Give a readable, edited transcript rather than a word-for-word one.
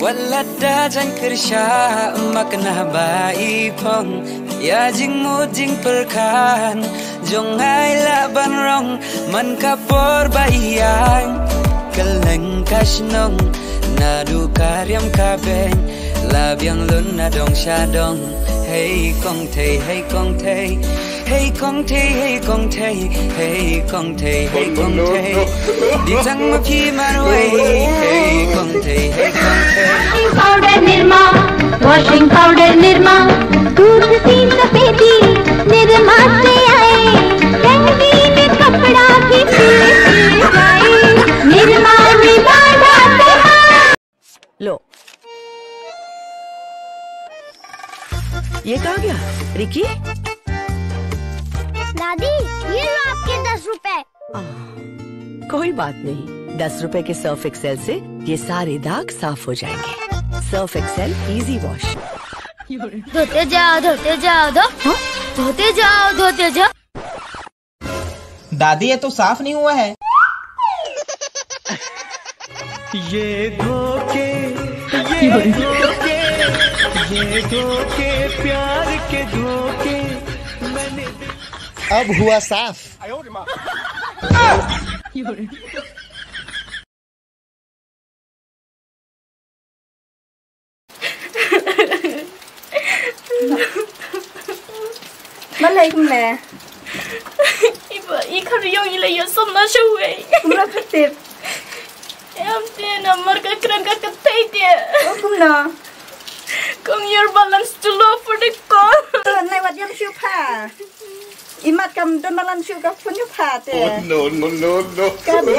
Walada jan kersha makna bai pong ya jing mo jing perkan jong ai la ban rong man kapor bai yang keleng kasnong nadu karyam kabeng labyang lun na dong sha dong hey kong thei hey kong thei hey kong thei hey kong thei hey kong thei hey kong thei di sang ma phi mar wei hey kong thei hey kong thei powder nirma washing powder nirma दूध सी सफेदी निर्मा से आए रंगीन कपड़ा भी सिल जाए निर्मा निवाड़ा लो ये कहाँ गया रिकी? दादी ये लो आपके 10 रुपए। कोई बात नहीं, 10 रुपए के सर्फ एक्सेल से ये सारे दाग साफ हो जाएंगे। Surf Excel easy wash. धोते जाओ धोते जाओ धोते जाओ धोते जाओ। दादी ये तो साफ नहीं हुआ है। ये धोखे प्यार के धोखे मैंने अब हुआ साफ। Malay Iba, ikan yang ilai ya sama shuai. Kumla patip. Em dia na marga kran ka katai dia. Oh kumla. Kong your balance too low for the call. Nay wat yam shu pa. Imat kam don balan shu ka phun yu pa te. No. Kabi.